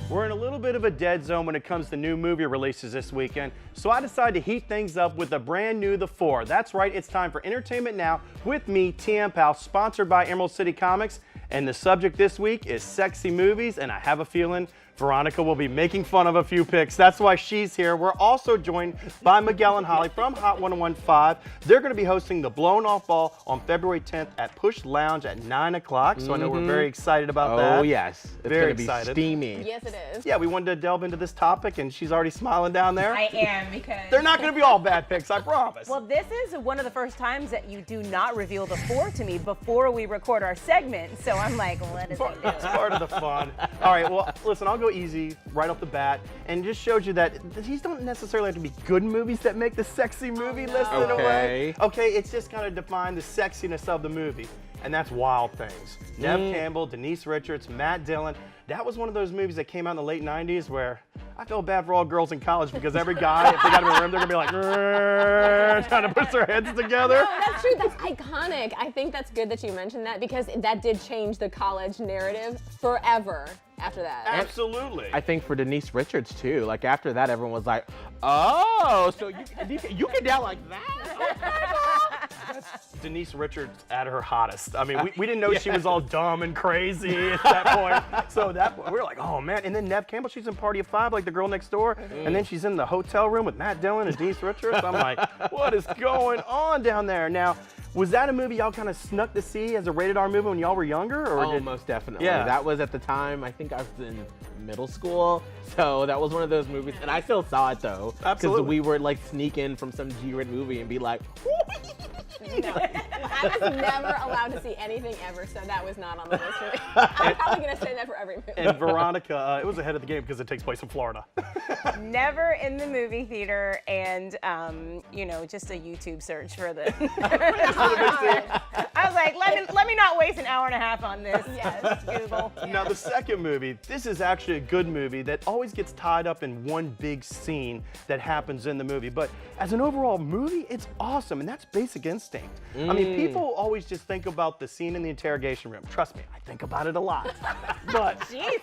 We're in a little bit of a dead zone when it comes to new movie releases this weekend, so I decided to heat things up with the brand new The Four. That's right, it's time for Entertainment Now with me, TM Powell, sponsored by Emerald City Comics. And the subject this week is sexy movies, and I have a feeling Veronica will be making fun of a few picks. That's why she's here. We're also joined by Miguel and Holly from Hot 1015. They're going to be hosting the Blown Off Ball on February 10th at Push Lounge at 9 o'clock. So I know we're very excited about that. Oh, yes. It's very going to be excited. steamy. Yes, it is. Yeah, we wanted to delve into this topic, and she's already smiling down there. I am, because They're not going to be all bad picks, I promise. well, this is one of the first times that you do not reveal the four to me before we record our segment. So I'm like, what is it It's part of the fun. All right, well, listen, I'll go easy right off the bat, and just shows you that these don't necessarily have to be good movies that make the sexy movie list in a way. Okay, it's just kind of define the sexiness of the movie, and that's Wild Things. Neve Campbell, Denise Richards, Matt Dillon. That was one of those movies that came out in the late 90s where I feel bad for all girls in college because every guy, if they got in a room, they're gonna be like, trying to put their heads together. No, that's true. That's iconic. I think that's good that you mentioned that because that did change the college narrative forever after that. Absolutely. I think for Denise Richards, too. Like, after that, everyone was like, oh, so you can down like that? That's Denise Richards at her hottest. I mean, we didn't know she was all dumb and crazy at that point. So we were like, oh man. And then Neve Campbell, she's in Party of Five, like the girl next door. And then she's in the hotel room with Matt Dillon and Denise Richards. I'm like, what is going on down there? Now, was that a movie y'all kind of snuck to see as a rated R movie when y'all were younger? Or Oh, most definitely. Yeah. That was at the time, I think I was in middle school. So that was one of those movies. And I still saw it, though. Absolutely. Because we would, like, sneak in from some G-rated movie and be like, No, I was never allowed to see anything ever, so that was not on the list for me. I'm probably gonna say that for every movie. And Veronica, it was ahead of the game because it takes place in Florida. Never in the movie theater, and just a YouTube search for the. I was like, let me not waste an hour and a half on this. Yes. Google. Now the second movie, this is actually a good movie that always gets tied up in one big scene that happens in the movie. But as an overall movie, it's awesome, and that's Basic Instinct. I mean, people always just think about the scene in the interrogation room. Trust me, I think about it a lot. But Jeez,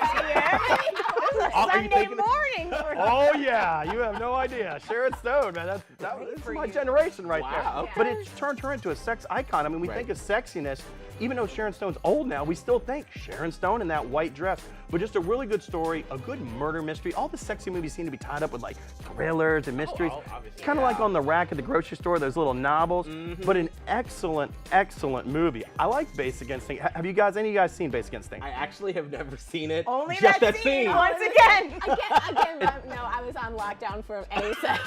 Sunday morning. oh yeah, you have no idea. Sharon Stone, man, that's my generation right Wow. there. But it's turned her into a sex icon. I mean, we think of sexiness. Even though Sharon Stone's old now, we still think Sharon Stone in that white dress. But just a really good story, a good murder mystery. All the sexy movies seem to be tied up with like thrillers and mysteries. Kind of like on the rack at the grocery store, those little novels. But an excellent, excellent movie. I like Basic Instinct. Have any of you guys seen Basic Instinct? I actually have never seen it. Only just that scene. Once again. No, I was on lockdown from any sex.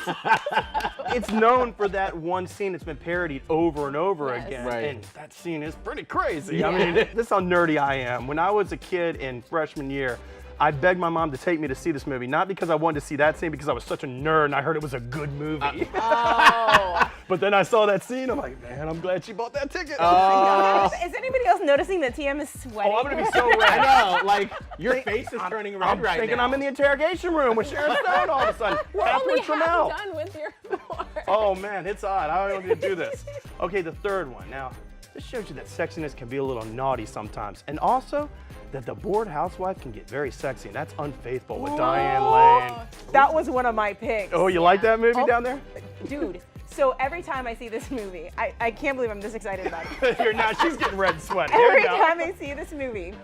It's known for that one scene that's been parodied over and over Yes. again. Right. And that scene is pretty crazy. Yeah. I mean, this is how nerdy I am. When I was a kid in freshman year, I begged my mom to take me to see this movie, not because I wanted to see that scene, because I was such a nerd and I heard it was a good movie. Oh. But then I saw that scene, I'm like, man, I'm glad she bought that ticket. Is anybody else noticing that TM is sweating? Oh, I'm gonna be so red. I know, like, your face is turning red I'm right thinking now. I'm in the interrogation room with Sharon Stone all of a sudden. We're Catherine only half Trammell. done with your four. Oh man, it's odd. I don't need to do this. Okay, the third one. Now, this shows you that sexiness can be a little naughty sometimes. And also, that the bored housewife can get very sexy. And that's Unfaithful with Diane Lane. That was one of my picks. Oh, you like that movie down there? Dude, so every time I see this movie, I can't believe I'm this excited about it. You're not. She's getting red and sweaty. Here Every we go. time I see this movie,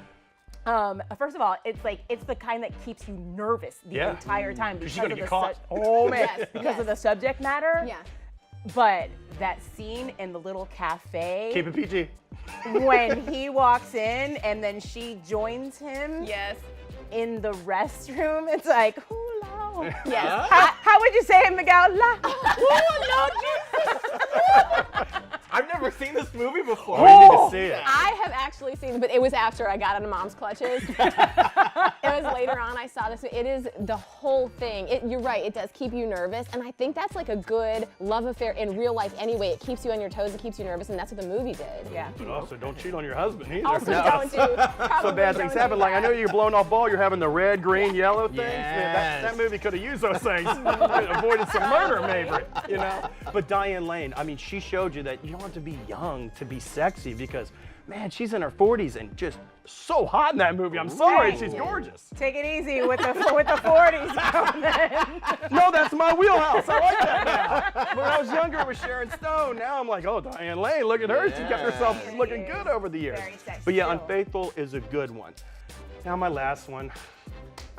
first of all, it's the kind that keeps you nervous the entire time because she's gonna of get the caught. Oh man. Yes, because of the subject matter. Yeah. But that scene in the little cafe Keep it PG. when he walks in and then she joins him Yes. in the restroom, it's like, hula. Yes. How would you say it, Miguel? La. I've never seen this movie before. Oh, you need to see it. I have actually seen it, but it was after I got out of mom's clutches. It was later on I saw this. It is the whole thing. You're right, it does keep you nervous. And I think that's like a good love affair in real life anyway. It keeps you on your toes, it keeps you nervous, and that's what the movie did. Yeah. But also, don't cheat on your husband either. Also don't do Some bad things happen. Like I know you're blown off ball. You're having the red, green, yellow things. Man, that movie could have used those things. Avoided some murder, maybe. You know. But Diane Lane, I mean, she showed you that you don't want to be young to be sexy because, man, she's in her 40s and just so hot in that movie. I'm sorry, she's gorgeous. Take it easy with the 40s, Roman. No, that's my wheelhouse. I like that now. When I was younger, it was Sharon Stone. Now I'm like, oh, Diane Lane, look at her. She kept herself looking good over the years. Very sexy But yeah, still. Unfaithful is a good one. Now my last one.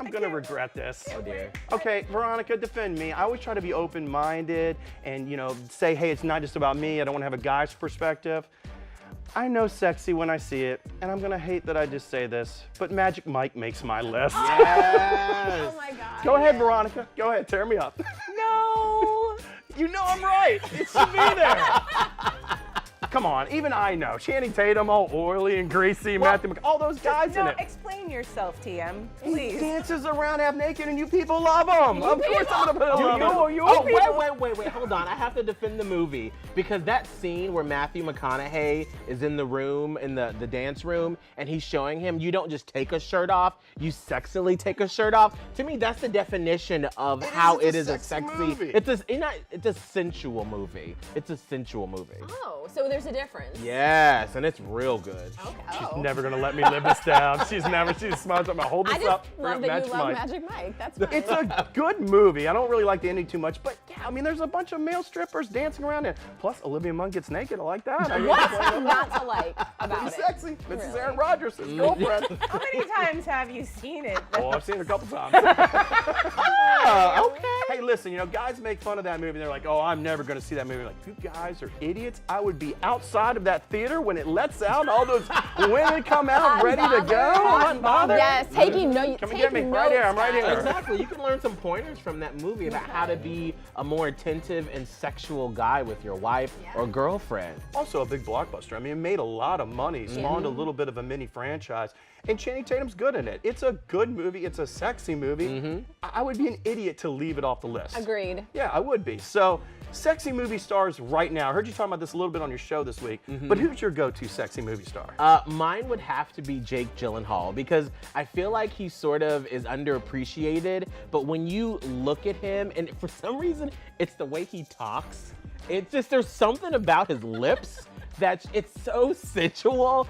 I'm gonna regret this. Oh dear. Okay, Veronica, defend me. I always try to be open-minded and, you know, say, hey, it's not just about me. I don't want to have a guy's perspective. I know sexy when I see it, and I'm gonna hate that I just say this, but Magic Mike makes my list. Yes. Oh my God. Go ahead, Veronica. Go ahead, tear me up. No. You know I'm right. It should be there. Come on, even I know. Channing Tatum, all oily and greasy, Matthew all those guys in No, it. explain yourself, TM, He please. dances around half naked and you people love him. Of course I'm gonna put a love him. Oh, wait, hold on. I have to defend the movie because that scene where Matthew McConaughey is in the room, in the dance room, and he's showing him, you don't just take a shirt off, you sexily take a shirt off. To me, that's the definition of how it is a sexy sexy, movie. it's a sensual movie. It's a sensual movie. Oh, so there's a difference. Yes, and it's real good. Okay. She's never gonna let me live this down. She's smiles. I'm gonna hold this I just up. love We're that gonna you match love Mike. Magic Mike. That's fine. It's a good movie. I don't really like the ending too much, but yeah, I mean, there's a bunch of male strippers dancing around it. Plus, Olivia Munn gets naked. I like that. I mean, What's not to like about pretty it? sexy. Mrs. Really? Aaron Rodgers, his girlfriend. How many times have you seen it? Oh, I've seen it a couple times. Oh, okay. Hey, listen, you know, guys make fun of that movie. They're like, oh, I'm never going to see that movie. Like, you guys are idiots. I would be outside of that theater when it lets out. All those women come out ready to go. Unbothered. Yes, taking no. Come and take get me. Right here. I'm right notes, here. guys. Exactly. You can learn some pointers from that movie about how to be a more attentive and sexual guy with your wife or girlfriend. Also a big blockbuster. I mean, it made a lot of money, spawned a little bit of a mini franchise, and Channing Tatum's good in it. It's a good movie. It's a sexy movie. I would be an idiot to leave it off the list. Agreed. Yeah, I would be. So, sexy movie stars right now. I heard you talking about this a little bit on your show this week, but who's your go-to sexy movie star? Mine would have to be Jake Gyllenhaal because I feel like he sort of is underappreciated, but when you look at him, and for some reason, it's the way he talks. It's just, there's something about his lips that it's so sensual.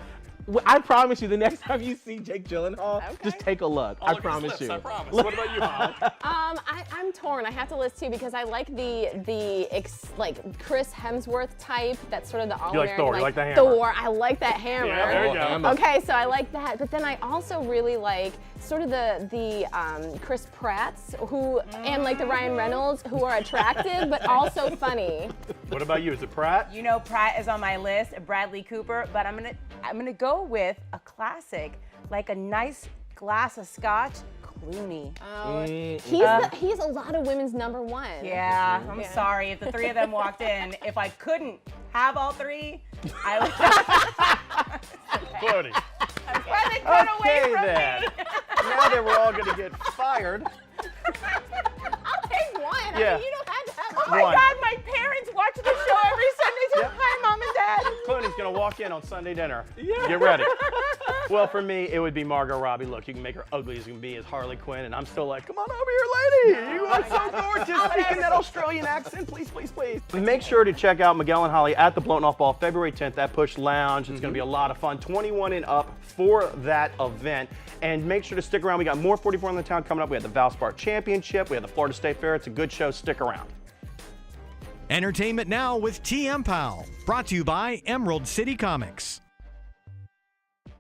I promise you, the next time you see Jake Gyllenhaal, just take a look. I promise you. I promise. What about you, Holly? I'm torn. I have to list two because I like like Chris Hemsworth type. That's sort of the all-American. like Thor, you like the hammer. Thor. I like that hammer. Yeah, there you go. Okay, so I like that, but then I also really like sort of the Chris Pratts who and like the Ryan Reynolds who are attractive but also funny. What about you? Is it Pratt? You know Pratt is on my list, Bradley Cooper, but I'm gonna go with a classic, like a nice glass of scotch, Clooney. Oh, he's a lot of women's number one. Yeah, I'm sorry. If the three of them walked in, if I couldn't have all three, I would. Clooney. Why they cut away Okay, from then. me? Now that we're all going to get fired. I'll take one. Yeah. I mean, you don't have to have Oh my One. God, my parents watch the show every Sunday. So hi, Mom and Dad. Clooney's going to walk in on Sunday dinner. Yeah. Get ready. Well, for me, it would be Margot Robbie. Look, you can make her ugly as you can be as Harley Quinn, and I'm still like, come on over here, lady. You are so gorgeous. Speaking that Australian accent, please, please, please. Make sure to check out Miguel and Holly at the Blown Off Ball February 10th at Push Lounge. It's going to be a lot of fun. 21 and up for that event. And make sure to stick around. We got more 44 in the town coming up. We have the Valspar Championship. We have the Florida State Fair. It's a good show. Stick around. Entertainment Now with TM Powell, brought to you by Emerald City Comics.